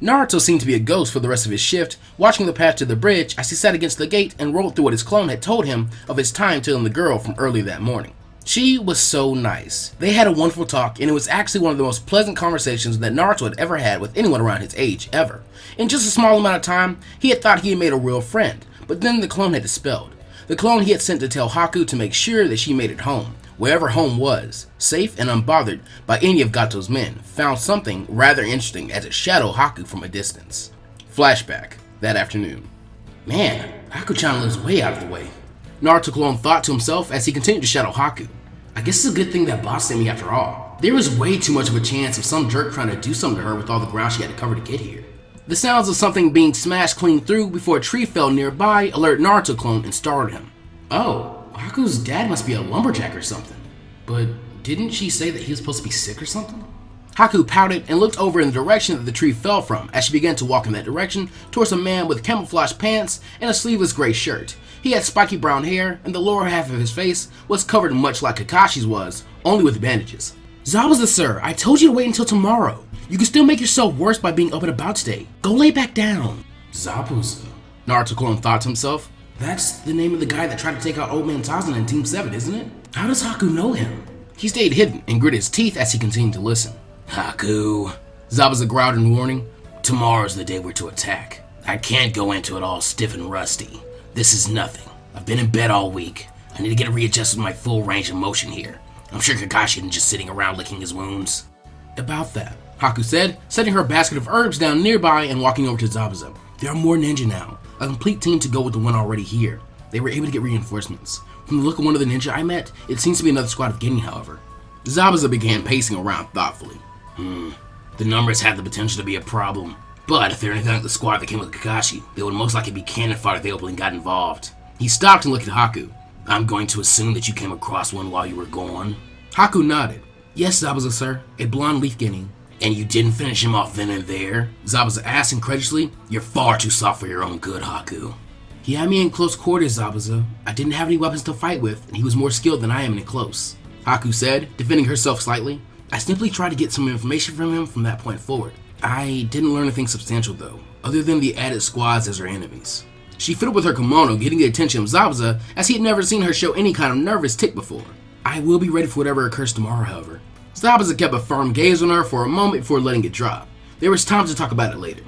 Naruto seemed to be a ghost for the rest of his shift, watching the path to the bridge as he sat against the gate and rolled through what his clone had told him of his time telling the girl from earlier that morning. She was so nice. They had a wonderful talk, and it was actually one of the most pleasant conversations that Naruto had ever had with anyone around his age, ever. In just a small amount of time, he had thought he had made a real friend, but then the clone had dispelled. The clone he had sent to tell Haku to make sure that she made it home, wherever home was, safe and unbothered by any of Gato's men, found something rather interesting as it shadowed Haku from a distance. Flashback, that afternoon. Man, Haku-chan lives way out of the way. Naruto clone thought to himself as he continued to shadow Haku. I guess it's a good thing that boss sent me after all. There was way too much of a chance of some jerk trying to do something to her with all the ground she had to cover to get here. The sounds of something being smashed clean through before a tree fell nearby alert Naruto clone and startled him. Oh, Haku's dad must be a lumberjack or something. But didn't she say that he was supposed to be sick or something? Haku pouted and looked over in the direction that the tree fell from as she began to walk in that direction towards a man with camouflage pants and a sleeveless gray shirt. He had spiky brown hair, and the lower half of his face was covered much like Kakashi's was, only with bandages. Zabuza, sir, I told you to wait until tomorrow. You can still make yourself worse by being up and about today. Go lay back down. Zabuza, Naruto clone thought to himself. That's the name of the guy that tried to take out Old Man Tarzan in Team 7, isn't it? How does Haku know him? He stayed hidden and gritted his teeth as he continued to listen. Haku, Zabuza growled in warning. Tomorrow's the day we're to attack. I can't go into it all stiff and rusty. This is nothing. I've been in bed all week. I need to get readjusted with my full range of motion here. I'm sure Kakashi isn't just sitting around licking his wounds. About that, Haku said, setting her basket of herbs down nearby and walking over to Zabuza. There are more ninja now, a complete team to go with the one already here. They were able to get reinforcements. From the look of one of the ninja I met, it seems to be another squad of Genin, however. Zabuza began pacing around thoughtfully. The numbers have the potential to be a problem. But if they're anything like the squad that came with Kakashi, they would most likely be cannon fodder if they openly got involved. He stopped and looked at Haku. I'm going to assume that you came across one while you were gone. Haku nodded. Yes, Zabuza, sir. A blonde leaf Genin. And you didn't finish him off then and there? Zabuza asked incredulously. You're far too soft for your own good, Haku. He had me in close quarters, Zabuza. I didn't have any weapons to fight with, and he was more skilled than I am in close. Haku said, defending herself slightly. I simply tried to get some information from him from that point forward. I didn't learn anything substantial though, other than the added squads as her enemies. She fiddled with her kimono, getting the attention of Zabuza, as he had never seen her show any kind of nervous tick before. I will be ready for whatever occurs tomorrow, however. Zabuza kept a firm gaze on her for a moment before letting it drop. There was time to talk about it later.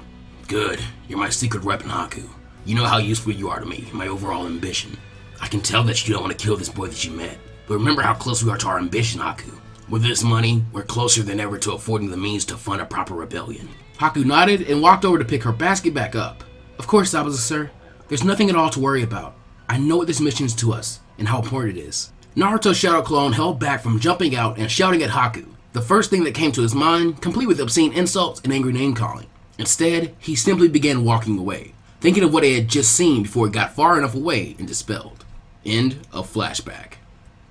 Good, you're my secret weapon, Haku. You know how useful you are to me, my overall ambition. I can tell that you don't want to kill this boy that you met, but remember how close we are to our ambition, Haku. With this money, we're closer than ever to affording the means to fund a proper rebellion. Haku nodded and walked over to pick her basket back up. Of course, Zabuza, sir. There's nothing at all to worry about. I know what this mission is to us, and how important it is. Naruto's shadow clone held back from jumping out and shouting at Haku, the first thing that came to his mind, complete with obscene insults and angry name-calling. Instead, he simply began walking away, thinking of what he had just seen before it got far enough away and dispelled. End of flashback.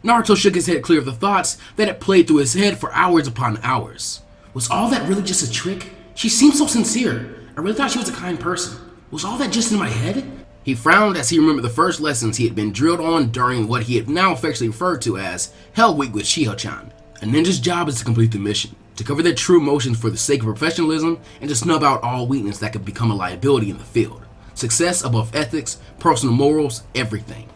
Naruto shook his head clear of the thoughts that had played through his head for hours upon hours. Was all that really just a trick? She seemed so sincere. I really thought she was a kind person. Was all that just in my head? He frowned as he remembered the first lessons he had been drilled on during what he had now affectionately referred to as Hell Week with Shiho-chan. A ninja's job is to complete the mission, to cover their true emotions for the sake of professionalism, and to snub out all weakness that could become a liability in the field. Success above ethics, personal morals, everything.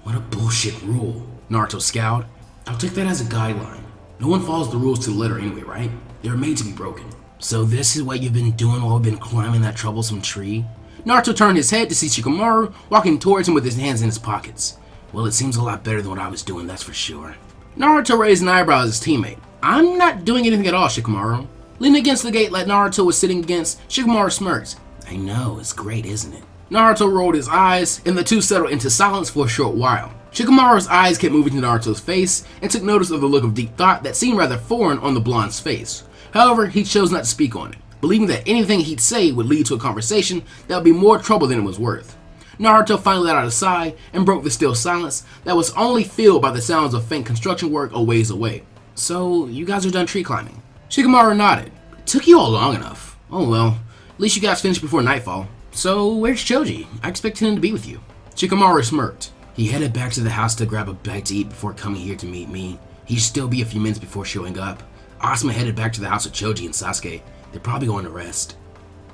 What a bullshit rule. Naruto scowled. I'll take that as a guideline. No one follows the rules to the letter anyway, right? They were made to be broken. So this is what you've been doing while we've been climbing that troublesome tree? Naruto turned his head to see Shikamaru walking towards him with his hands in his pockets. Well, it seems a lot better than what I was doing, that's for sure. Naruto raised an eyebrow at his teammate. I'm not doing anything at all, Shikamaru. Leaning against the gate like Naruto was sitting against, Shikamaru smirked. I know, it's great, isn't it? Naruto rolled his eyes, and the two settled into silence for a short while. Shikamaru's eyes kept moving to Naruto's face, and took notice of the look of deep thought that seemed rather foreign on the blonde's face. However, he chose not to speak on it, believing that anything he'd say would lead to a conversation that would be more trouble than it was worth. Naruto finally let out a sigh and broke the still silence that was only filled by the sounds of faint construction work a ways away. So, you guys are done tree climbing? Shikamaru nodded. It took you all long enough. Oh well, at least you guys finished before nightfall. So, where's Choji? I expected him to be with you. Shikamaru smirked. He headed back to the house to grab a bite to eat before coming here to meet me. He'd still be a few minutes before showing up. Asuma headed back to the house with Choji and Sasuke. They're probably going to rest.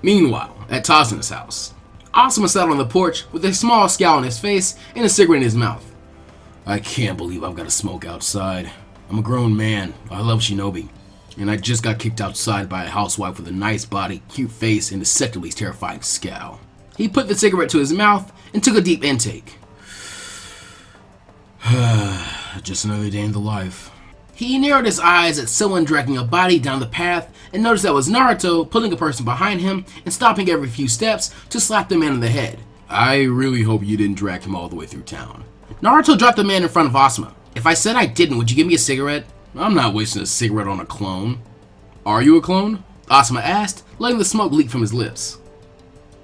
Meanwhile, at Tasuna's house, Asuma sat on the porch with a small scowl on his face and a cigarette in his mouth. I can't believe I've got to smoke outside. I'm a grown man. I love Shinobi. And I just got kicked outside by a housewife with a nice body, cute face, and a deceptively terrifying scowl. He put the cigarette to his mouth and took a deep intake. Just another day in the life. He narrowed his eyes at someone dragging a body down the path and noticed that was Naruto pulling a person behind him and stopping every few steps to slap the man in the head. I really hope you didn't drag him all the way through town. Naruto dropped the man in front of Asuma. If I said I didn't, would you give me a cigarette? I'm not wasting a cigarette on a clone. Are you a clone? Asuma asked, letting the smoke leak from his lips.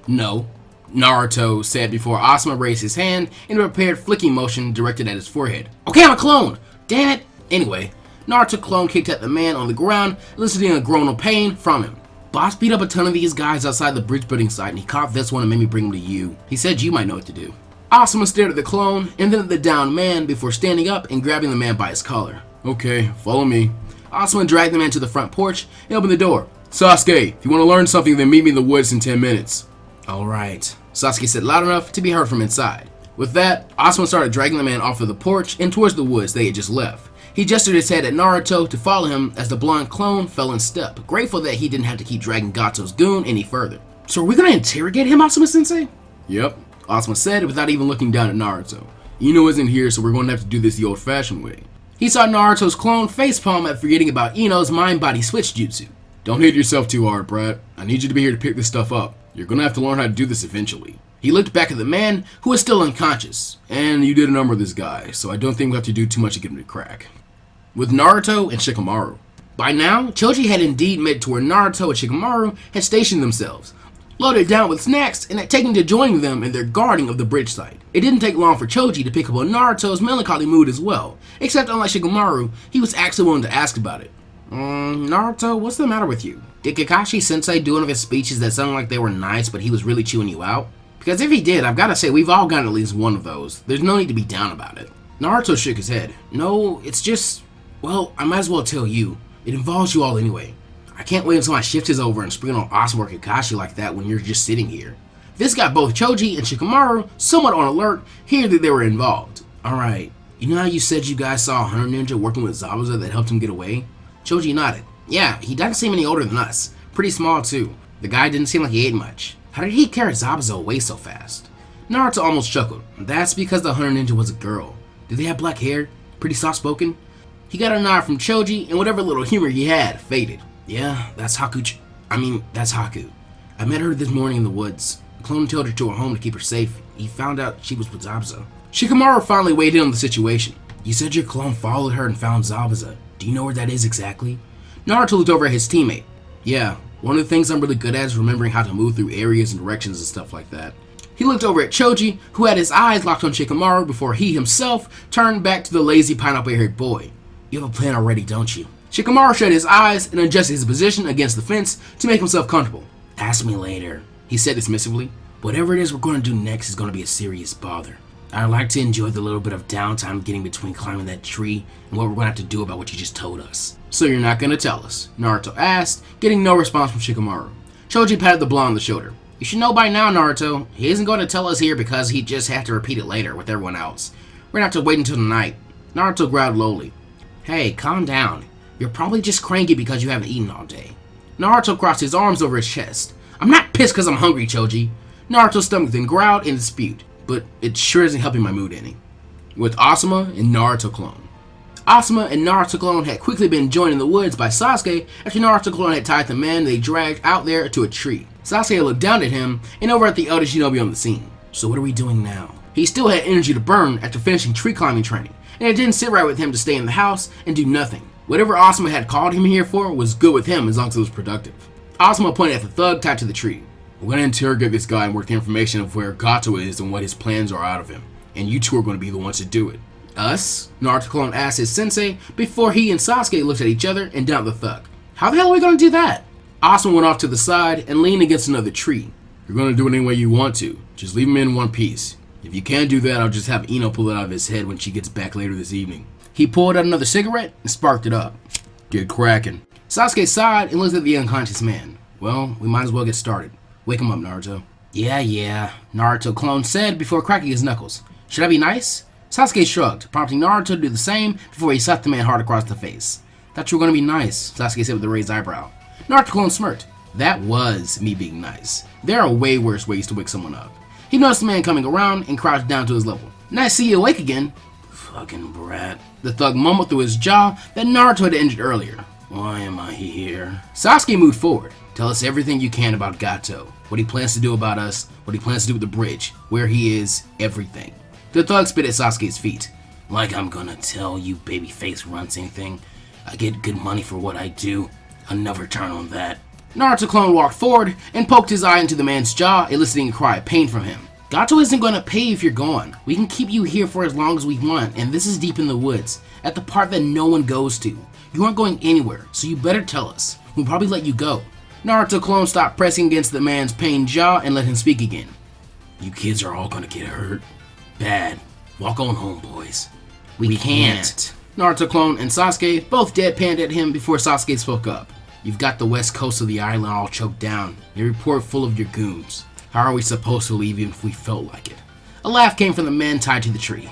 No, Naruto said before Asuma raised his hand in a prepared flicking motion directed at his forehead. Okay, I'm a clone! Damn it! Anyway, Naruto clone kicked at the man on the ground, eliciting a groan of pain from him. Boss beat up a ton of these guys outside the bridge building site and he caught this one and made me bring him to you. He said you might know what to do. Asuma stared at the clone and then at the downed man before standing up and grabbing the man by his collar. Okay, follow me. Asuma dragged the man to the front porch and opened the door. Sasuke, if you want to learn something, then meet me in the woods in 10 minutes. Alright, Sasuke said loud enough to be heard from inside. With that, Asuma started dragging the man off of the porch and towards the woods they had just left. He gestured his head at Naruto to follow him as the blonde clone fell in step, grateful that he didn't have to keep dragging Gato's goon any further. So are we gonna interrogate him, Asuma-sensei? Yep, Asuma said without even looking down at Naruto. Ino isn't here, so we're gonna have to do this the old-fashioned way. He saw Naruto's clone facepalm at forgetting about Ino's mind-body switch jutsu. Don't hit yourself too hard, Brad. I need you to be here to pick this stuff up. You're gonna have to learn how to do this eventually. He looked back at the man, who was still unconscious. And you did a number of this guy, so I don't think we have to do too much to get him to crack. With Naruto and Shikamaru. By now, Choji had indeed made to where Naruto and Shikamaru had stationed themselves, loaded down with snacks, and had taken to joining them in their guarding of the bridge site. It didn't take long for Choji to pick up on Naruto's melancholy mood as well, except unlike Shikamaru, he was actually willing to ask about it. Naruto, what's the matter with you? Did Kakashi-sensei do one of his speeches that sounded like they were nice, but he was really chewing you out? Because if he did, I've got to say, we've all gotten at least one of those. There's no need to be down about it. Naruto shook his head. No, it's just, well, I might as well tell you. It involves you all anyway. I can't wait until my shift is over and spring on Asuma or Kakashi like that when you're just sitting here. This got both Choji and Shikamaru somewhat on alert, hearing that they were involved. Alright, you know how you said you guys saw a hunter ninja working with Zabuza that helped him get away? Choji nodded. Yeah, he doesn't seem any older than us. Pretty small too. The guy didn't seem like he ate much. How did he carry Zabuza away so fast? Naruto almost chuckled. That's because the hunter ninja was a girl. Did they have black hair? Pretty soft-spoken? He got a nod from Choji, and whatever little humor he had faded. Yeah, that's Haku. That's Haku. I met her this morning in the woods. The clone told her to her home to keep her safe. He found out she was with Zabuza. Shikamaru finally weighed in on the situation. You said your clone followed her and found Zabuza. Do you know where that is exactly? Naruto looked over at his teammate. Yeah, one of the things I'm really good at is remembering how to move through areas and directions and stuff like that. He looked over at Choji, who had his eyes locked on Shikamaru before he himself turned back to the lazy pineapple-haired boy. You have a plan already, don't you? Shikamaru shut his eyes and adjusted his position against the fence to make himself comfortable. Ask me later, he said dismissively. Whatever it is we're going to do next is going to be a serious bother. I'd like to enjoy the little bit of downtime getting between climbing that tree and what we're going to have to do about what you just told us. So you're not going to tell us? Naruto asked, getting no response from Shikamaru. Choji patted the blonde on the shoulder. You should know by now, Naruto. He isn't going to tell us here because he'd just have to repeat it later with everyone else. We're going to have to wait until the night. Naruto growled lowly. Hey, calm down. You're probably just cranky because you haven't eaten all day. Naruto crossed his arms over his chest. I'm not pissed because I'm hungry, Choji. Naruto's stomach then growled in dispute, but it sure isn't helping my mood any. With Asuma and Naruto clone. Asuma and Naruto clone had quickly been joined in the woods by Sasuke after Naruto clone had tied the man they dragged out there to a tree. Sasuke looked down at him and over at the elder Shinobi on the scene. So what are we doing now? He still had energy to burn after finishing tree climbing training, and it didn't sit right with him to stay in the house and do nothing. Whatever Asuma had called him here for was good with him as long as it was productive. Asuma pointed at the thug tied to the tree. We're going to interrogate this guy and work the information of where Gato is and what his plans are out of him. And you two are going to be the ones to do it. Us? Naruto clone asked his sensei before he and Sasuke looked at each other and down the thug. How the hell are we going to do that? Asuma went off to the side and leaned against another tree. You're going to do it any way you want to. Just leave him in one piece. If you can't do that, I'll just have Ino pull it out of his head when she gets back later this evening. He pulled out another cigarette and sparked it up. Get cracking. Sasuke sighed and looked at the unconscious man. Well, we might as well get started. Wake him up, Naruto. Yeah, Naruto clone said before cracking his knuckles. Should I be nice? Sasuke shrugged, prompting Naruto to do the same before he slapped the man hard across the face. Thought you were gonna be nice, Sasuke said with a raised eyebrow. Naruto clone smirked. That was me being nice. There are way worse ways to wake someone up. He noticed the man coming around and crouched down to his level. Nice to see you awake again. Fucking brat. The thug mumbled through his jaw that Naruto had injured earlier. Why am I here? Sasuke moved forward. Tell us everything you can about Gato. What he plans to do about us, what he plans to do with the bridge, where he is, everything. The thug spit at Sasuke's feet. Like I'm gonna tell you babyface runts anything. I get good money for what I do. I'll never turn on that. Naruto clone walked forward and poked his eye into the man's jaw, eliciting a cry of pain from him. Gato isn't gonna pay if you're gone. We can keep you here for as long as we want, and this is deep in the woods, at the part that no one goes to. You aren't going anywhere, so you better tell us. We'll probably let you go. Naruto clone stopped pressing against the man's pained jaw and let him speak again. You kids are all gonna get hurt. Bad. Walk on home, boys. We can't. Naruto clone and Sasuke both deadpanned at him before Sasuke spoke up. You've got the west coast of the island all choked down, every port full of your goons. How are we supposed to leave even if we felt like it? A laugh came from the man tied to the tree.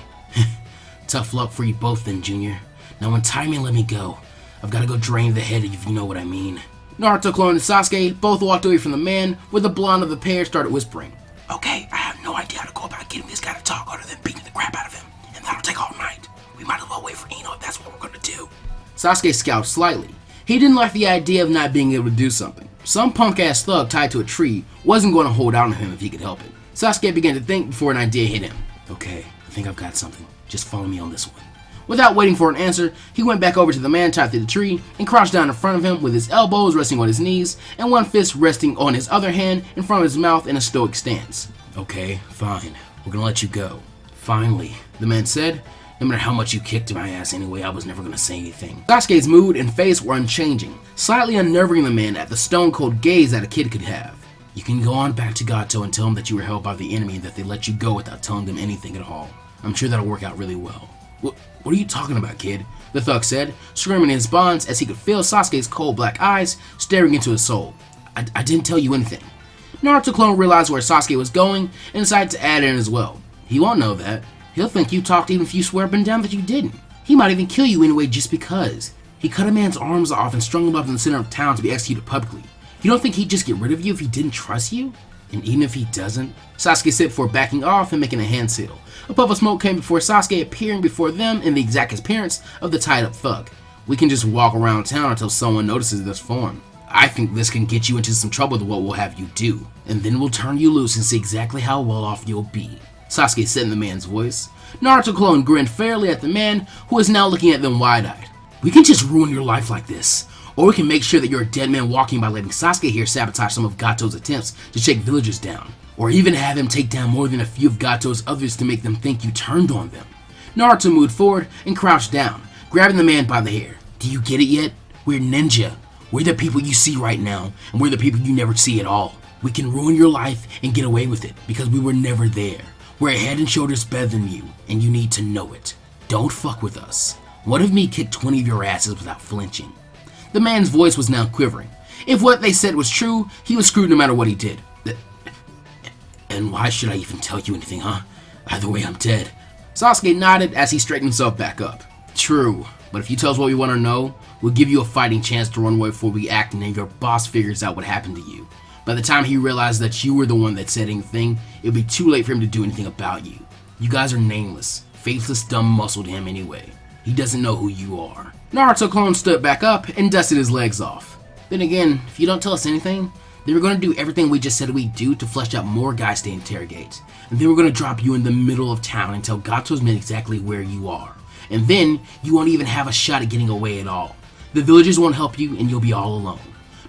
Tough luck for you both then, Junior. Now untie me and let me go. I've got to go drain the head if you know what I mean. Naruto clone and Sasuke both walked away from the man, where the blonde of the pair started whispering. Okay, I have no idea how to go about getting this guy to talk other than beating the crap out of him, and that'll take all night. We might as well wait for Ino if that's what we're gonna do. Sasuke scowled slightly. He didn't like the idea of not being able to do something. Some punk-ass thug tied to a tree wasn't going to hold out on him if he could help it. Sasuke began to think before an idea hit him. Okay, I think I've got something. Just follow me on this one. Without waiting for an answer, he went back over to the man tied to the tree and crouched down in front of him with his elbows resting on his knees and one fist resting on his other hand in front of his mouth in a stoic stance. Okay, fine. We're gonna let you go. Finally, the man said. No matter how much you kicked my ass anyway, I was never gonna say anything. Sasuke's mood and face were unchanging, slightly unnerving the man at the stone-cold gaze that a kid could have. You can go on back to Gato and tell him that you were held by the enemy and that they let you go without telling them anything at all. I'm sure that'll work out really well. What are you talking about, kid? The thug said, screaming in his bonds as he could feel Sasuke's cold black eyes staring into his soul. I didn't tell you anything. Naruto clone realized where Sasuke was going and decided to add in as well. He won't know that. He'll think you talked even if you swear up and down that you didn't. He might even kill you anyway just because. He cut a man's arms off and strung him up in the center of town to be executed publicly. You don't think he'd just get rid of you if he didn't trust you? And even if he doesn't? Sasuke said before backing off and making a hand seal. A puff of smoke came before Sasuke appearing before them in the exact appearance of the tied up thug. We can just walk around town until someone notices this form. I think this can get you into some trouble with what we'll have you do. And then we'll turn you loose and see exactly how well off you'll be. Sasuke said in the man's voice. Naruto clone grinned fairly at the man, who was now looking at them wide-eyed. We can just ruin your life like this. Or we can make sure that you're a dead man walking by letting Sasuke here sabotage some of Gato's attempts to shake villagers down. Or even have him take down more than a few of Gato's others to make them think you turned on them. Naruto moved forward and crouched down, grabbing the man by the hair. Do you get it yet? We're ninja. We're the people you see right now, and we're the people you never see at all. We can ruin your life and get away with it, because we were never there. We're head and shoulders better than you, and you need to know it. Don't fuck with us. What if me kicked 20 of your asses without flinching? The man's voice was now quivering. If what they said was true, he was screwed no matter what he did. And why should I even tell you anything, huh? Either way, I'm dead. Sasuke nodded as he straightened himself back up. True, but if you tell us what we want to know, we'll give you a fighting chance to run away before we act and then your boss figures out what happened to you. By the time he realized that you were the one that said anything, it'd be too late for him to do anything about you. You guys are nameless, faithless dumb muscle to him anyway. He doesn't know who you are. Naruto clone stood back up and dusted his legs off. Then again, if you don't tell us anything, then we're going to do everything we just said we'd do to flesh out more guys to interrogate. And then we're going to drop you in the middle of town and tell Gato's men exactly where you are. And then you won't even have a shot at getting away at all. The villagers won't help you and you'll be all alone.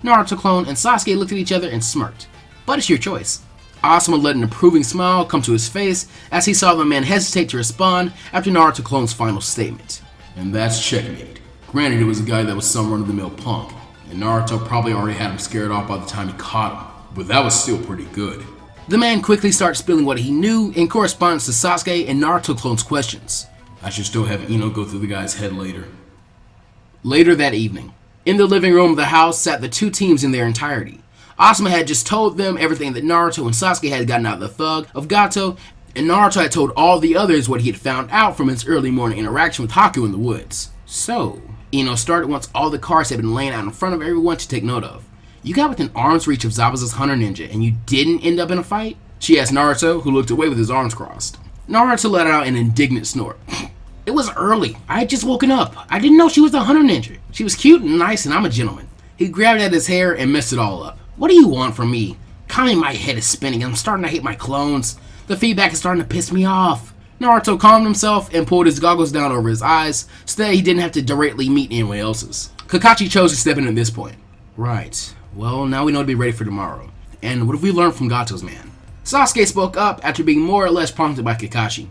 Naruto clone and Sasuke looked at each other and smirked. But it's your choice. Asuma let an approving smile come to his face as he saw the man hesitate to respond after Naruto clone's final statement. And that's checkmate. Granted, it was a guy that was some run-of-the-mill punk, and Naruto probably already had him scared off by the time he caught him, but that was still pretty good. The man quickly started spilling what he knew in correspondence to Sasuke and Naruto clone's questions. I should still have Ino go through the guy's head later. Later that evening, in the living room of the house sat the two teams in their entirety. Asuma had just told them everything that Naruto and Sasuke had gotten out of the thug of Gato, and Naruto had told all the others what he had found out from his early morning interaction with Haku in the woods. So, Ino started once all the cards had been laying out in front of everyone to take note of. You got within arm's reach of Zabuza's Hunter Ninja and you didn't end up in a fight? She asked Naruto, who looked away with his arms crossed. Naruto let out an indignant snort. It was early. I had just woken up. I didn't know she was a Hunter Ninja. She was cute and nice and I'm a gentleman. He grabbed at his hair and messed it all up. What do you want from me? Kinda my head is spinning and I'm starting to hate my clones. The feedback is starting to piss me off. Naruto calmed himself and pulled his goggles down over his eyes so that he didn't have to directly meet anyone else's. Kakashi chose to step in at this point. Right. Well, now we know to be ready for tomorrow. And what have we learned from Gato's man? Sasuke spoke up after being more or less prompted by Kakashi.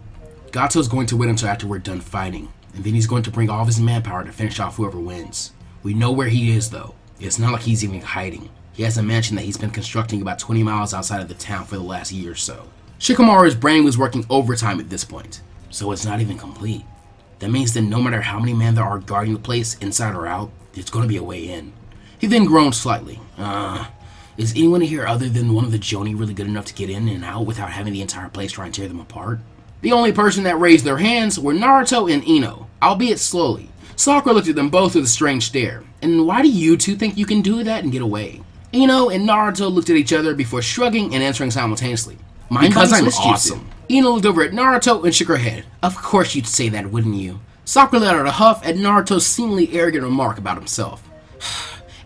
Gato's going to wait until after we're done fighting, and then he's going to bring all of his manpower to finish off whoever wins. We know where he is though. It's not like he's even hiding. He has a mansion that he's been constructing about 20 miles outside of the town for the last year or so. Shikamaru's brain was working overtime at this point, so it's not even complete. That means that no matter how many men there are guarding the place, inside or out, there's going to be a way in. He then groaned slightly. Is anyone here other than one of the Jonin really good enough to get in and out without having the entire place try and tear them apart? The only person that raised their hands were Naruto and Ino, albeit slowly. Sakura looked at them both with a strange stare. And why do you two think you can do that and get away? Ino and Naruto looked at each other before shrugging and answering simultaneously. Because I'm awesome. Ino looked over at Naruto and shook her head. Of course you'd say that, wouldn't you? Sakura let out a huff at Naruto's seemingly arrogant remark about himself.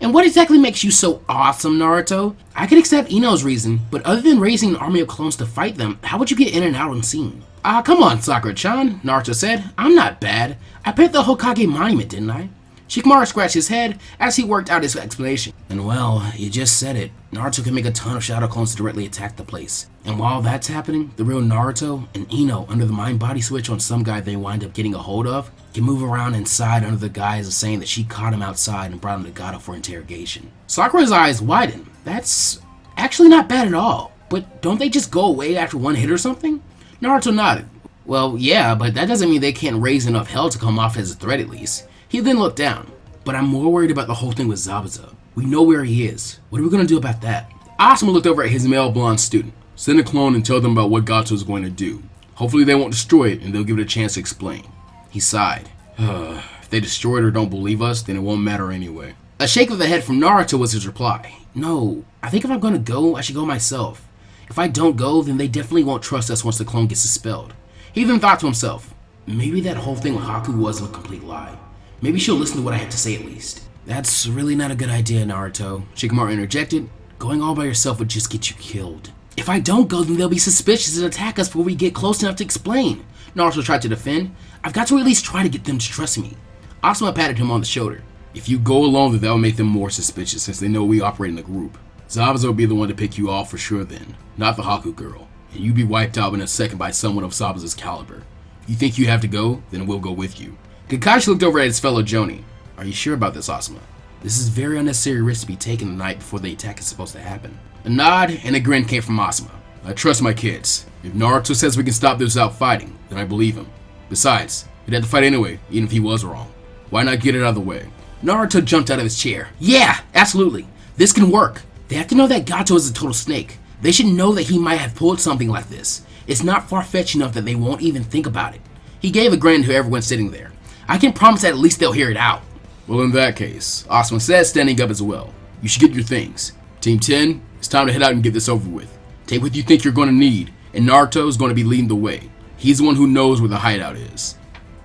And what exactly makes you so awesome, Naruto? I could accept Ino's reason, but other than raising an army of clones to fight them, how would you get in and out unseen? Come on, Sakura-chan, Naruto said. I'm not bad. I painted the Hokage monument, didn't I? Shikamaru scratched his head as he worked out his explanation. And well, you just said it. Naruto can make a ton of shadow clones to directly attack the place. And while that's happening, the real Naruto and Ino, under the mind body switch on some guy they wind up getting a hold of, can move around inside under the guise of saying that she caught him outside and brought him to Gato for interrogation. Sakura's eyes widened. That's actually not bad at all. But don't they just go away after one hit or something? Naruto nodded. Well, yeah, but that doesn't mean they can't raise enough hell to come off as a threat at least. He then looked down. But I'm more worried about the whole thing with Zabuza. We know where he is. What are we going to do about that? Asuma looked over at his male blonde student. Send a clone and tell them about what Gato is going to do. Hopefully they won't destroy it and they'll give it a chance to explain. He sighed. If they destroy it or don't believe us, then it won't matter anyway. A shake of the head from Naruto was his reply. No, I think if I'm going to go, I should go myself. If I don't go, then they definitely won't trust us once the clone gets expelled. He even thought to himself, maybe that whole thing with Haku wasn't a complete lie. Maybe she'll listen to what I have to say at least. That's really not a good idea, Naruto, Shikamaru interjected. Going all by yourself would just get you killed. If I don't go, then they'll be suspicious and attack us before we get close enough to explain. Naruto tried to defend. I've got to at least try to get them to trust me. Asuma patted him on the shoulder. If you go alone, then that'll make them more suspicious since they know we operate in a group. Zabuza will be the one to pick you off for sure then, not the Haku girl. And you'll be wiped out in a second by someone of Zabuza's caliber. If you think you have to go, then we'll go with you. Kakashi looked over at his fellow Jonin. Are you sure about this, Asuma? This is very unnecessary risk to be taken the night before the attack is supposed to happen. A nod and a grin came from Asuma. I trust my kids. If Naruto says we can stop this without fighting, then I believe him. Besides, we'd have to fight anyway, even if he was wrong. Why not get it out of the way? Naruto jumped out of his chair. Yeah, absolutely. This can work. They have to know that Gato is a total snake. They should know that he might have pulled something like this. It's not far-fetched enough that they won't even think about it. He gave a grin to everyone sitting there. I can promise that at least they'll hear it out. Well, in that case, Asuma said, standing up as well. You should get your things. Team 10, it's time to head out and get this over with. Take what you think you're going to need, and Naruto is going to be leading the way. He's the one who knows where the hideout is.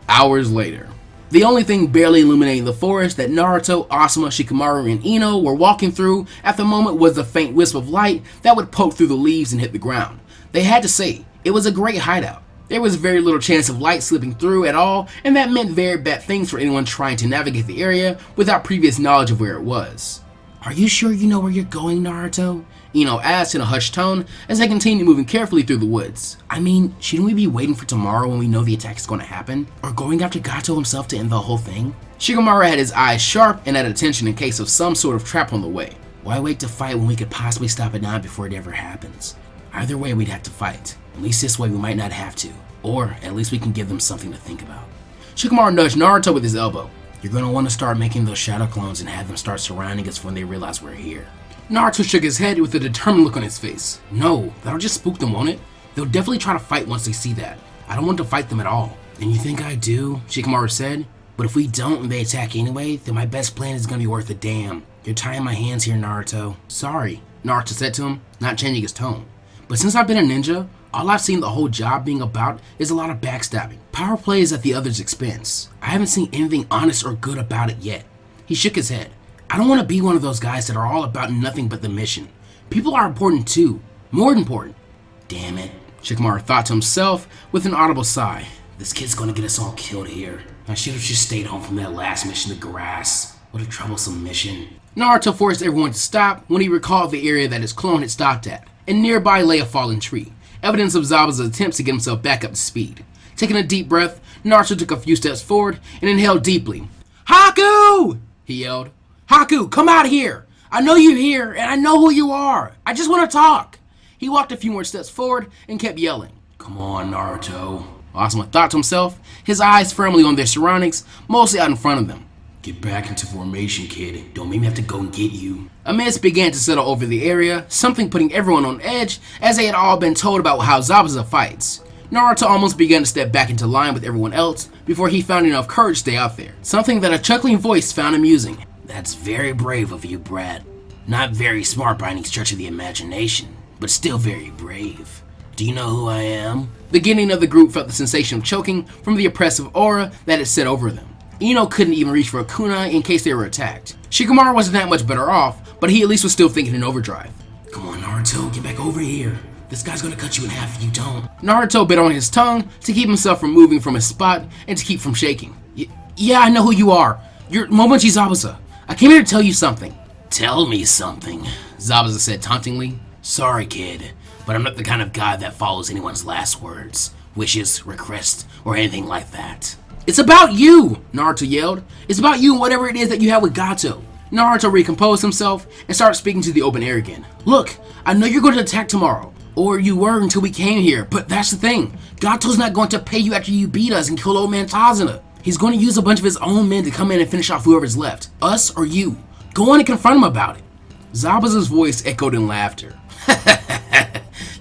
Hours later. The only thing barely illuminating the forest that Naruto, Asuma, Shikamaru, and Ino were walking through at the moment was a faint wisp of light that would poke through the leaves and hit the ground. They had to say, it was a great hideout. There was very little chance of light slipping through at all, and that meant very bad things for anyone trying to navigate the area without previous knowledge of where it was. Are you sure you know where you're going, Naruto? Ino asked in a hushed tone as they continued moving carefully through the woods. I mean, shouldn't we be waiting for tomorrow when we know the attack is going to happen? Or going after Gato himself to end the whole thing? Shikamaru had his eyes sharp and at attention in case of some sort of trap on the way. Why wait to fight when we could possibly stop it now before it ever happens? Either way, we'd have to fight. At least this way we might not have to. Or at least we can give them something to think about. Shikamaru nudged Naruto with his elbow. You're going to want to start making those shadow clones and have them start surrounding us when they realize we're here. Naruto shook his head with a determined look on his face. No, that'll just spook them, won't it? They'll definitely try to fight once they see that. I don't want to fight them at all. And you think I do? Shikamaru said. But if we don't and they attack anyway, then my best plan is gonna be worth a damn. You're tying my hands here, Naruto. Sorry, Naruto said to him, not changing his tone. But since I've been a ninja, all I've seen the whole job being about is a lot of backstabbing. Power play is at the other's expense. I haven't seen anything honest or good about it yet. He shook his head. I don't want to be one of those guys that are all about nothing but the mission. People are important too. More important. Damn it, Shikamaru thought to himself with an audible sigh. This kid's gonna get us all killed here. I should have just stayed home from that last mission to grass. What a troublesome mission. Naruto forced everyone to stop when he recalled the area that his clone had stopped at, and nearby lay a fallen tree, evidence of Zabuza's attempts to get himself back up to speed. Taking a deep breath, Naruto took a few steps forward and inhaled deeply. Haku! He yelled. Haku, come out here! I know you're here, and I know who you are! I just want to talk! He walked a few more steps forward and kept yelling. Come on, Naruto. Asuma thought to himself, his eyes firmly on their surroundings, mostly out in front of them. Get back into formation, kid. Don't make me have to go and get you. A mist began to settle over the area, something putting everyone on edge, as they had all been told about how Zabuza fights. Naruto almost began to step back into line with everyone else before he found enough courage to stay out there, something that a chuckling voice found amusing. That's very brave of you, brat. Not very smart by any stretch of the imagination, but still very brave. Do you know who I am? The beginning of the group felt the sensation of choking from the oppressive aura that had set over them. Ino couldn't even reach for a kunai in case they were attacked. Shikamaru wasn't that much better off, but he at least was still thinking in overdrive. Come on, Naruto, get back over here. This guy's gonna cut you in half if you don't. Naruto bit on his tongue to keep himself from moving from his spot and to keep from shaking. Yeah, I know who you are. You're Momochi Zabuza. I came here to tell you something. Tell me something, Zabuza said tauntingly. Sorry, kid, but I'm not the kind of guy that follows anyone's last words, wishes, requests, or anything like that. It's about you, Naruto yelled. It's about you and whatever it is that you have with Gato. Naruto recomposed himself and started speaking to the open air again. Look, I know you're going to attack tomorrow. Or you were until we came here, but that's the thing. Gato's not going to pay you after you beat us and kill old man Tazuna. He's going to use a bunch of his own men to come in and finish off whoever's left. Us or you. Go on and confront him about it. Zabuza's voice echoed in laughter.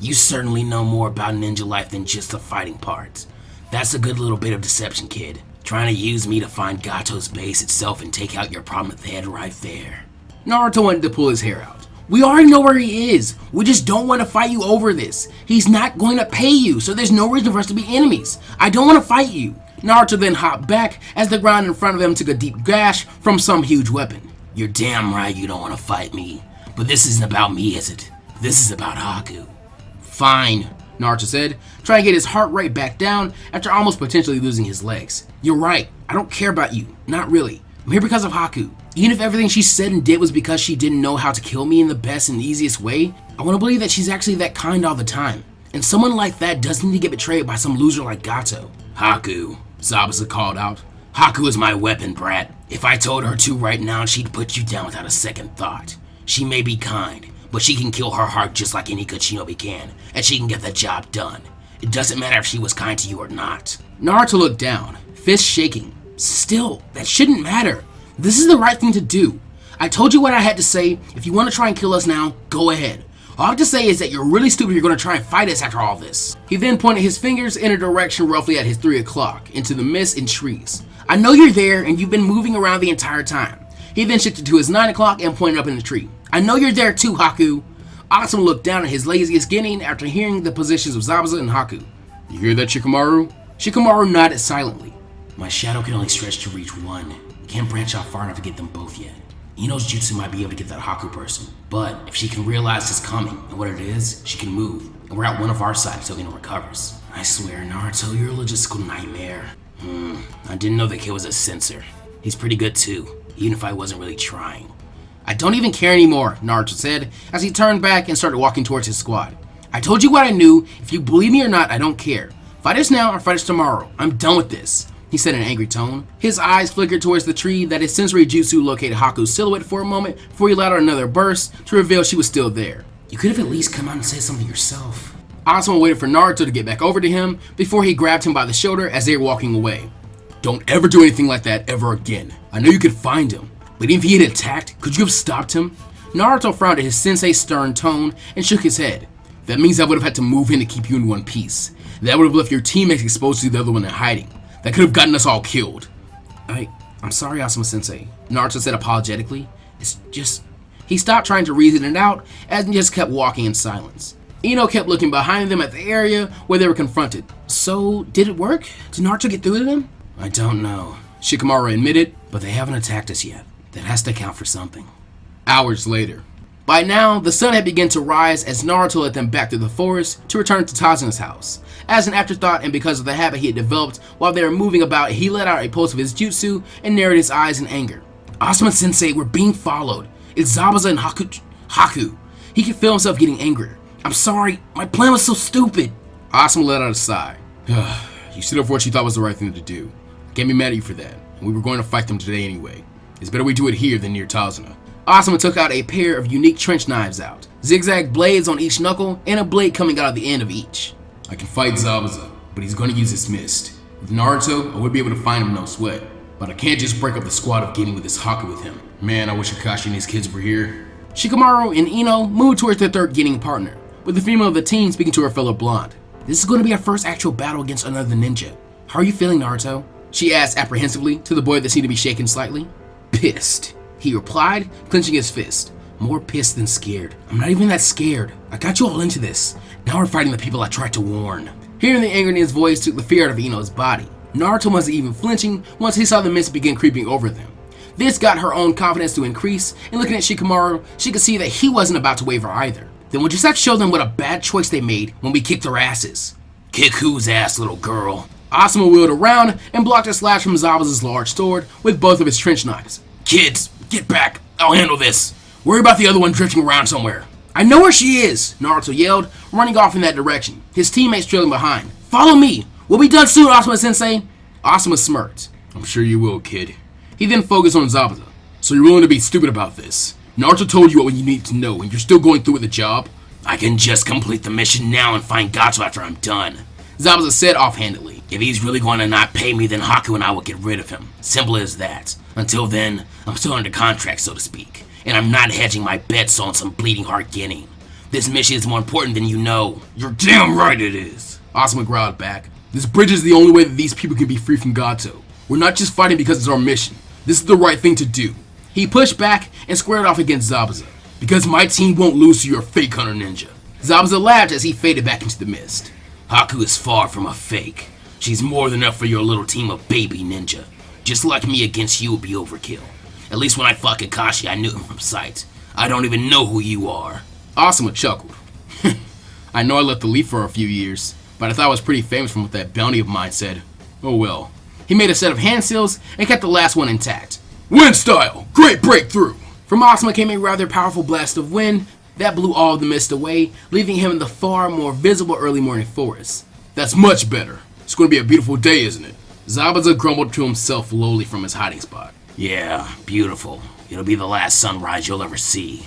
You certainly know more about ninja life than just the fighting part. That's a good little bit of deception, kid. Trying to use me to find Gato's base itself and take out your problem at the head right there. Naruto wanted to pull his hair out. We already know where he is. We just don't want to fight you over this. He's not going to pay you, so there's no reason for us to be enemies. I don't want to fight you. Naruto then hopped back as the ground in front of them took a deep gash from some huge weapon. You're damn right you don't want to fight me. But this isn't about me, is it? This is about Haku. Fine, Naruto said, trying to get his heart rate back down after almost potentially losing his legs. You're right. I don't care about you. Not really. I'm here because of Haku. Even if everything she said and did was because she didn't know how to kill me in the best and easiest way, I want to believe that she's actually that kind all the time. And someone like that doesn't need to get betrayed by some loser like Gato. Haku, Zabuza called out. Haku is my weapon, brat. If I told her to right now, she'd put you down without a second thought. She may be kind, but she can kill her heart just like any good shinobi can, and she can get the job done. It doesn't matter if she was kind to you or not. Naruto looked down, fist shaking. Still, that shouldn't matter. This is the right thing to do. I told you what I had to say. If you want to try and kill us now, go ahead. All I have to say is that you're really stupid if you're going to try and fight us after all this. He then pointed his fingers in a direction roughly at his 3 o'clock, into the mist and trees. I know you're there and you've been moving around the entire time. He then shifted to his 9 o'clock and pointed up in the tree. I know you're there too, Haku. Asuma looked down at his laziest guinea after hearing the positions of Zabuza and Haku. You hear that, Shikamaru? Shikamaru nodded silently. My shadow can only stretch to reach one. Can't branch out far enough to get them both yet. Ino's jutsu might be able to get that Haku person, but if she can realize it's coming and what it is, she can move, and we're at one of our side until Ino recovers. I swear, Naruto, you're a logistical nightmare. I didn't know the kid was a censor. He's pretty good too, even if I wasn't really trying. I don't even care anymore, Naruto said, as he turned back and started walking towards his squad. I told you what I knew. If you believe me or not, I don't care. Fight us now or fight us tomorrow. I'm done with this, he said in an angry tone. His eyes flickered towards the tree that his sensory jutsu located Haku's silhouette for a moment before he let out another burst to reveal she was still there. You could have at least come out and said something yourself. Asuma waited for Naruto to get back over to him before he grabbed him by the shoulder as they were walking away. Don't ever do anything like that ever again. I know you could find him, but even if he had attacked, could you have stopped him? Naruto frowned at his sensei's stern tone and shook his head. That means I would have had to move in to keep you in one piece. That would have left your teammates exposed to the other one in hiding. That could have gotten us all killed. I'm sorry, Asuma-sensei, Naruto said apologetically. It's just... He stopped trying to reason it out and just kept walking in silence. Ino kept looking behind them at the area where they were confronted. So, did it work? Did Naruto get through to them? I don't know, Shikamaru admitted, but they haven't attacked us yet. That has to count for something. Hours later. By now, the sun had begun to rise as Naruto led them back through the forest to return to Tazuna's house. As an afterthought and because of the habit he had developed while they were moving about, he let out a pulse of his jutsu and narrowed his eyes in anger. Asuma-sensei, we're being followed. It's Zabuza and Haku. He could feel himself getting angrier. I'm sorry, my plan was so stupid. Asuma let out a sigh. You stood up for what you thought was the right thing to do. I can't be mad at you for that, and we were going to fight them today anyway. It's better we do it here than near Tazuna. Asuma took out a pair of unique trench knives out, zigzag blades on each knuckle, and a blade coming out of the end of each. I can fight Zabuza, but he's going to use his mist. With Naruto, I would be able to find him no sweat, but I can't just break up the squad of getting with this Haku with him. Man, I wish Kakashi and his kids were here. Shikamaru and Ino moved towards their third getting partner, with the female of the team speaking to her fellow blonde. This is going to be our first actual battle against another ninja. How are you feeling, Naruto? She asked apprehensively to the boy that seemed to be shaken slightly. Pissed, he replied, clenching his fist. More pissed than scared. I'm not even that scared. I got you all into this. Now we're fighting the people I tried to warn. Hearing the anger in his voice took the fear out of Ino's body. Naruto wasn't even flinching once he saw the mist begin creeping over them. This got her own confidence to increase, and looking at Shikamaru, she could see that he wasn't about to waver either. Then we'll just have to show them what a bad choice they made when we kicked their asses. Kick whose ass, little girl? Asuma wheeled around and blocked a slash from Zabuza's large sword with both of his trench knives. Kids, get back. I'll handle this. Worry about the other one drifting around somewhere. I know where she is, Naruto yelled, running off in that direction, his teammates trailing behind. Follow me. We'll be done soon, Asuma-sensei. Asuma smirked. I'm sure you will, kid. He then focused on Zabuza. So you're willing to be stupid about this? Naruto told you what you need to know, and you're still going through with the job? I can just complete the mission now and find Gato after I'm done, Zabuza said offhandedly. If he's really going to not pay me, then Haku and I will get rid of him. Simple as that. Until then, I'm still under contract, so to speak, and I'm not hedging my bets on some bleeding heart getting. This mission is more important than you know. You're damn right it is, Asuma growled back. This bridge is the only way that these people can be free from Gato. We're not just fighting because it's our mission. This is the right thing to do. He pushed back and squared off against Zabuza. Because my team won't lose to your fake hunter ninja. Zabuza laughed as he faded back into the mist. Haku is far from a fake. She's more than enough for your little team of baby ninja. Just like me against you would be overkill. At least when I fought Kakashi, I knew him from sight. I don't even know who you are. Asuma chuckled. I know I left the leaf for a few years, but I thought I was pretty famous from what that bounty of mine said. Oh well. He made a set of hand seals and kept the last one intact. Wind style! Great breakthrough! From Asuma came a rather powerful blast of wind that blew all of the mist away, leaving him in the far more visible early morning forest. That's much better. It's going to be a beautiful day, isn't it? Zabuza grumbled to himself lowly from his hiding spot. Yeah, beautiful. It'll be the last sunrise you'll ever see.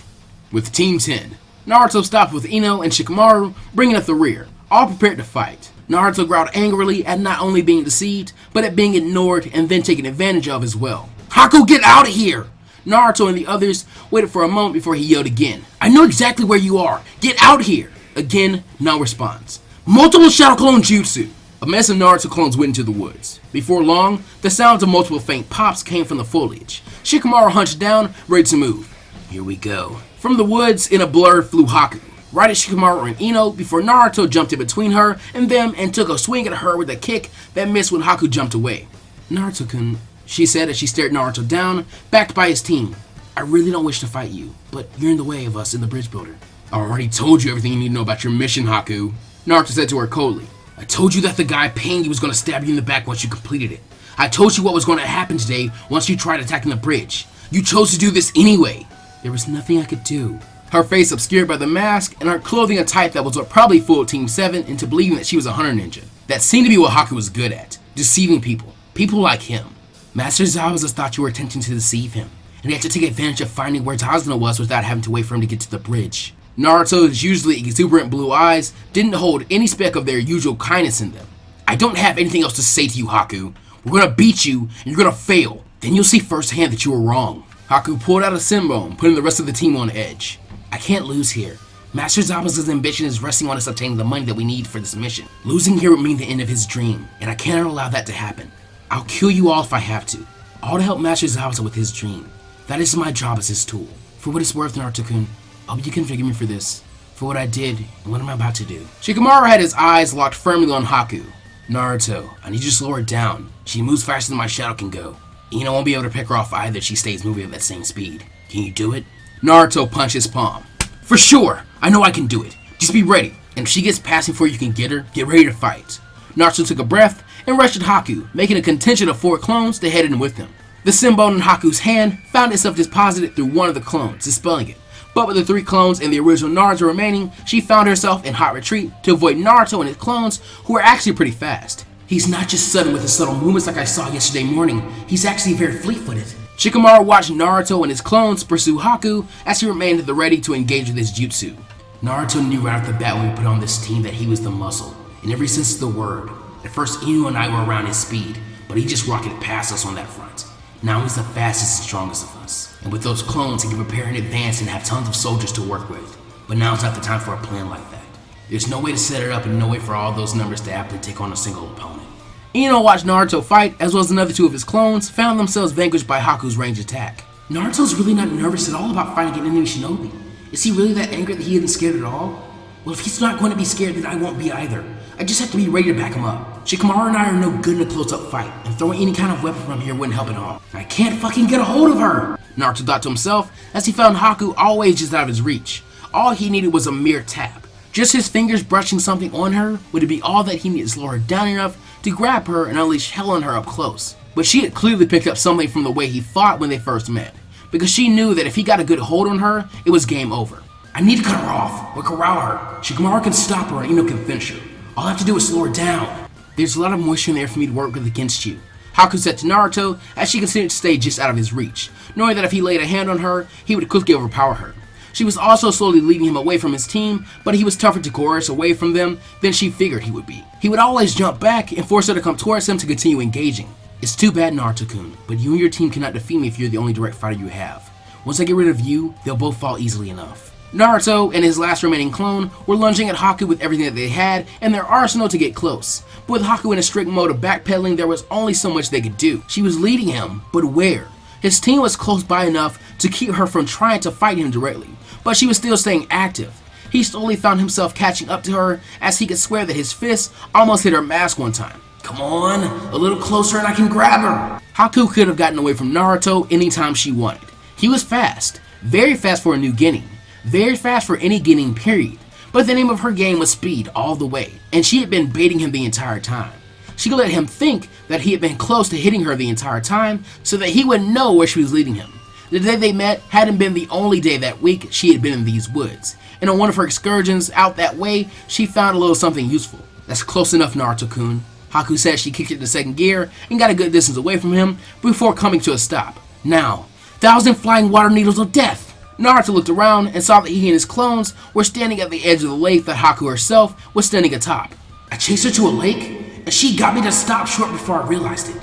With Team 10, Naruto stopped with Ino and Shikamaru, bringing up the rear, all prepared to fight. Naruto growled angrily at not only being deceived, but at being ignored and then taken advantage of as well. Haku, get out of here! Naruto and the others waited for a moment before he yelled again. I know exactly where you are. Get out here! Again, no response. Multiple Shadow Clone Jutsu! A mess of Naruto clones went into the woods. Before long, the sounds of multiple faint pops came from the foliage. Shikamaru hunched down, ready to move. Here we go. From the woods, in a blur, flew Haku, right at Shikamaru and Ino before Naruto jumped in between her and them and took a swing at her with a kick that missed when Haku jumped away. Naruto-kun, she said as she stared Naruto down, backed by his team. I really don't wish to fight you, but you're in the way of us in the bridge builder. I already told you everything you need to know about your mission, Haku, Naruto said to her coldly. I told you that the guy paying you was going to stab you in the back once you completed it. I told you what was going to happen today once you tried attacking the bridge. You chose to do this anyway. There was nothing I could do. Her face obscured by the mask and her clothing a type that was what probably fooled Team 7 into believing that she was a hunter ninja. That seemed to be what Haku was good at, deceiving people. People like him. Master Zabuza thought you were attempting to deceive him, and he had to take advantage of finding where Tazuna was without having to wait for him to get to the bridge. Naruto's usually exuberant blue eyes didn't hold any speck of their usual kindness in them. I don't have anything else to say to you, Haku. We're gonna beat you, and you're gonna fail. Then you'll see firsthand that you were wrong. Haku pulled out a symbol, putting the rest of the team on edge. I can't lose here. Master Zabuza's ambition is resting on us obtaining the money that we need for this mission. Losing here would mean the end of his dream, and I cannot allow that to happen. I'll kill you all if I have to, all to help Master Zabuza with his dream. That is my job as his tool. For what it's worth, Naruto-kun, I hope you can forgive me for this, for what I did and what I'm about to do. Shikamaru had his eyes locked firmly on Haku. Naruto, I need you to slow her down. She moves faster than my shadow can go. Ino won't be able to pick her off either if she stays moving at that same speed. Can you do it? Naruto punched his palm. For sure! I know I can do it. Just be ready. And if she gets past me before you can get her, get ready to fight. Naruto took a breath and rushed at Haku, making a contingent of 4 clones to head in with him. The symbol in Haku's hand found itself deposited through one of the clones, dispelling it. But with the 3 clones and the original Naruto remaining, she found herself in hot retreat to avoid Naruto and his clones, who were actually pretty fast. He's not just sudden with his subtle movements like I saw yesterday morning, he's actually very fleet-footed. Shikamaru watched Naruto and his clones pursue Haku as he remained at the ready to engage with his jutsu. Naruto knew right off the bat when we put on this team that he was the muscle, in every sense of the word. At first Ino and I were around his speed, but he just rocketed past us on that front. Now he's the fastest and strongest of us. And with those clones, he can prepare in advance and have tons of soldiers to work with. But now's not the time for a plan like that. There's no way to set it up and no way for all those numbers to aptly take on a single opponent. Ino watched Naruto fight, as well as another 2 of his clones, found themselves vanquished by Haku's ranged attack. Naruto's really not nervous at all about fighting an enemy shinobi. Is he really that angry that he isn't scared at all? Well, if he's not going to be scared, then I won't be either. I just have to be ready to back him up. Shikamaru and I are no good in a close-up fight, and throwing any kind of weapon from here wouldn't help at all. I can't fucking get a hold of her! Naruto thought to himself, as he found Haku always just out of his reach. All he needed was a mere tap. Just his fingers brushing something on her would be all that he needed to slow her down enough to grab her and unleash hell on her up close. But she had clearly picked up something from the way he fought when they first met, because she knew that if he got a good hold on her, it was game over. I need to cut her off, or corral her. Shikamaru can stop her and Ino can finish her. All I have to do is slow her down. There's a lot of moisture in the air for me to work with against you, Haku said to Naruto as she continued to stay just out of his reach, knowing that if he laid a hand on her, he would quickly overpower her. She was also slowly leading him away from his team, but he was tougher to coerce away from them than she figured he would be. He would always jump back and force her to come towards him to continue engaging. It's too bad, Naruto-kun, but you and your team cannot defeat me if you're the only direct fighter you have. Once I get rid of you, they'll both fall easily enough. Naruto and his last remaining clone were lunging at Haku with everything that they had in their arsenal to get close. But with Haku in a strict mode of backpedaling, there was only so much they could do. She was leading him, but where? His team was close by enough to keep her from trying to fight him directly, but she was still staying active. He slowly found himself catching up to her as he could swear that his fist almost hit her mask one time. Come on, a little closer and I can grab her. Haku could have gotten away from Naruto anytime she wanted. He was fast, very fast for a new Genin. Very fast for any Genin period, but the name of her game was speed all the way, and she had been baiting him the entire time. She could let him think that he had been close to hitting her the entire time so that he would know where she was leading him. The day they met hadn't been the only day that week she had been in these woods, and on one of her excursions out that way, she found a little something useful. That's close enough, Naruto-kun. Haku said she kicked it into second gear and got a good distance away from him before coming to a stop. Now, 1,000 flying water needles of death! Naruto looked around and saw that he and his clones were standing at the edge of the lake that Haku herself was standing atop. I chased her to a lake, and she got me to stop short before I realized it.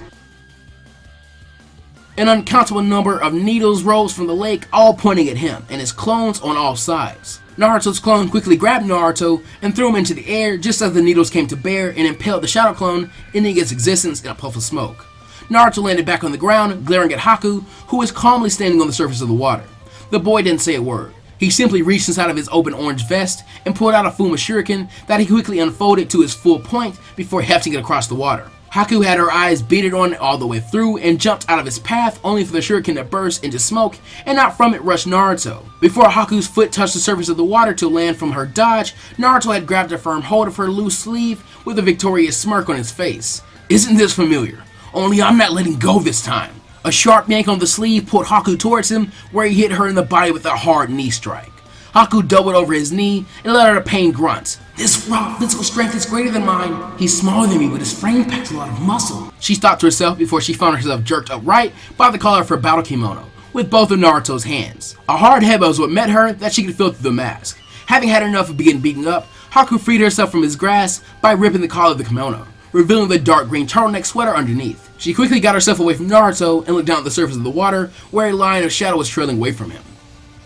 An uncountable number of needles rose from the lake, all pointing at him and his clones on all sides. Naruto's clone quickly grabbed Naruto and threw him into the air just as the needles came to bear and impaled the shadow clone, ending its existence in a puff of smoke. Naruto landed back on the ground, glaring at Haku, who was calmly standing on the surface of the water. The boy didn't say a word. He simply reached inside of his open orange vest and pulled out a Fuma Shuriken that he quickly unfolded to its full point before hefting it across the water. Haku had her eyes beaded on it all the way through and jumped out of his path only for the shuriken to burst into smoke and out from it rushed Naruto. Before Haku's foot touched the surface of the water to land from her dodge, Naruto had grabbed a firm hold of her loose sleeve with a victorious smirk on his face. Isn't this familiar? Only I'm not letting go this time. A sharp yank on the sleeve pulled Haku towards him, where he hit her in the body with a hard knee strike. Haku doubled over his knee and let out a pained grunt. This raw physical strength is greater than mine. He's smaller than me, but his frame packs a lot of muscle. She stopped herself before she found herself jerked upright by the collar of her battle kimono, with both of Naruto's hands. A hard headbutt was what met her that she could feel through the mask. Having had enough of being beaten up, Haku freed herself from his grasp by ripping the collar of the kimono, revealing the dark green turtleneck sweater underneath. She quickly got herself away from Naruto and looked down at the surface of the water where a line of shadow was trailing away from him.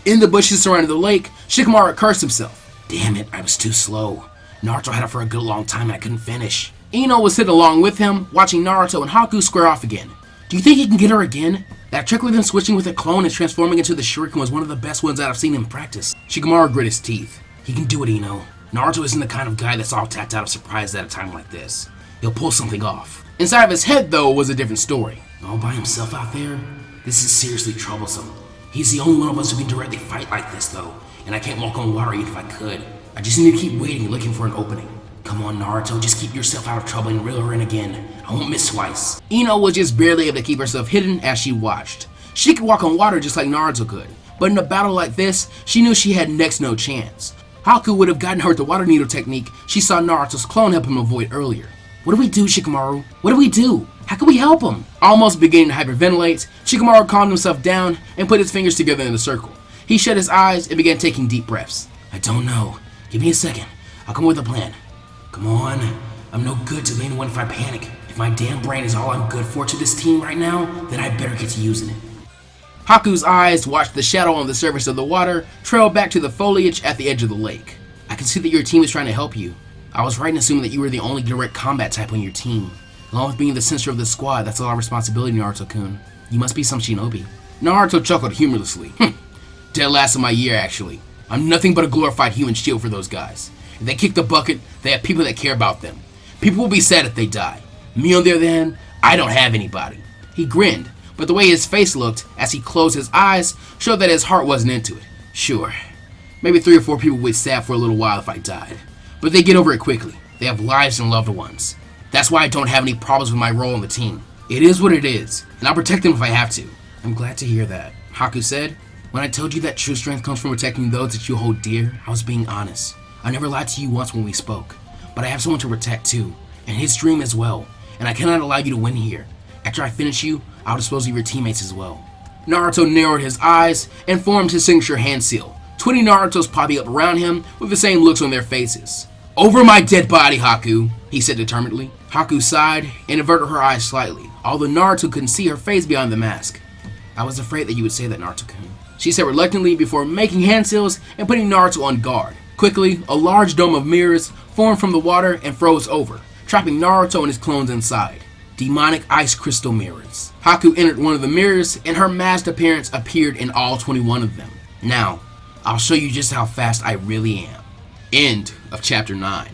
In the bushes surrounding the lake, Shikamaru cursed himself. Damn it, I was too slow. Naruto had it for a good long time and I couldn't finish. Ino was sitting along with him, watching Naruto and Haku square off again. Do you think he can get her again? That trick with him switching with a clone and transforming into the Shuriken was one of the best ones that I've seen him practice. Shikamaru grit his teeth. He can do it, Ino. Naruto isn't the kind of guy that's all tapped out of surprise at a time like this. He'll pull something off. Inside of his head, though, was a different story. All by himself out there? This is seriously troublesome. He's the only one of us who can directly fight like this, though, and I can't walk on water even if I could. I just need to keep waiting and looking for an opening. Come on, Naruto, just keep yourself out of trouble and reel her in again. I won't miss twice. Ino was just barely able to keep herself hidden as she watched. She could walk on water just like Naruto could, but in a battle like this, she knew she had next no chance. Haku would have gotten her with the water needle technique she saw Naruto's clone help him avoid earlier. What do we do, Shikamaru? What do we do? How can we help him? Almost beginning to hyperventilate, Shikamaru calmed himself down and put his fingers together in a circle. He shut his eyes and began taking deep breaths. I don't know. Give me a second. I'll come with a plan. Come on. I'm no good to anyone if I panic. If my damn brain is all I'm good for to this team right now, then I better get to using it. Haku's eyes watched the shadow on the surface of the water trail back to the foliage at the edge of the lake. I can see that your team is trying to help you. I was right in assuming that you were the only direct combat type on your team. Along with being the center of the squad, that's a lot of responsibility, Naruto-kun. You must be some shinobi. Naruto chuckled humorlessly. Dead last of my year, actually. I'm nothing but a glorified human shield for those guys. If they kick the bucket, they have people that care about them. People will be sad if they die. Me on the other hand, I don't have anybody. He grinned, but the way his face looked as he closed his eyes showed that his heart wasn't into it. Sure, maybe 3 or 4 people would be sad for a little while if I died, but they get over it quickly. They have lives and loved ones. That's why I don't have any problems with my role on the team. It is what it is, and I'll protect them if I have to. I'm glad to hear that, Haku said. When I told you that true strength comes from protecting those that you hold dear, I was being honest. I never lied to you once when we spoke, but I have someone to protect too, and his dream as well, and I cannot allow you to win here. After I finish you, I'll dispose of your teammates as well. Naruto narrowed his eyes and formed his signature hand seal, 20 Narutos popping up around him with the same looks on their faces. Over my dead body, Haku, he said determinedly. Haku sighed and averted her eyes slightly, although Naruto couldn't see her face behind the mask. I was afraid that you would say that, Naruto-kun, she said reluctantly before making hand seals and putting Naruto on guard. Quickly, a large dome of mirrors formed from the water and froze over, trapping Naruto and his clones inside. Demonic ice crystal mirrors. Haku entered one of the mirrors and her masked appearance appeared in all 21 of them. Now, I'll show you just how fast I really am. End of chapter 9.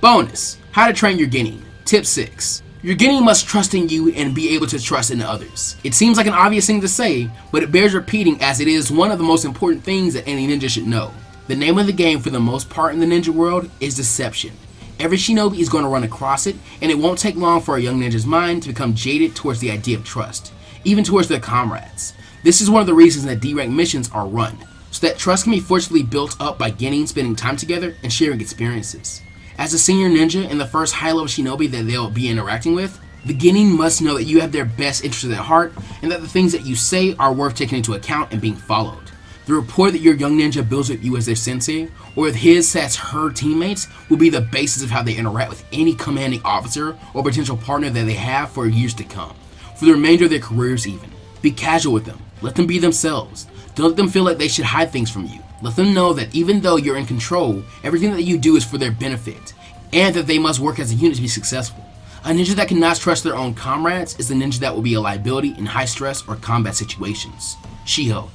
Bonus: How to train your Genin. Tip 6. Your Genin must trust in you and be able to trust in others. It seems like an obvious thing to say, but it bears repeating as it is one of the most important things that any ninja should know. The name of the game for the most part in the ninja world is deception. Every shinobi is going to run across it, and it won't take long for a young ninja's mind to become jaded towards the idea of trust, even towards their comrades. This is one of the reasons that D-rank missions are run, so that trust can be forcibly built up by Genin spending time together and sharing experiences. As a senior ninja and the first high-level shinobi that they'll be interacting with, the Genin must know that you have their best interests at heart and that the things that you say are worth taking into account and being followed. The rapport that your young ninja builds with you as their sensei, or with his/her teammates, will be the basis of how they interact with any commanding officer or potential partner that they have for years to come, for the remainder of their careers even. Be casual with them. Let them be themselves. Don't let them feel like they should hide things from you. Let them know that even though you're in control, everything that you do is for their benefit, and that they must work as a unit to be successful. A ninja that cannot trust their own comrades is the ninja that will be a liability in high stress or combat situations. Shiho.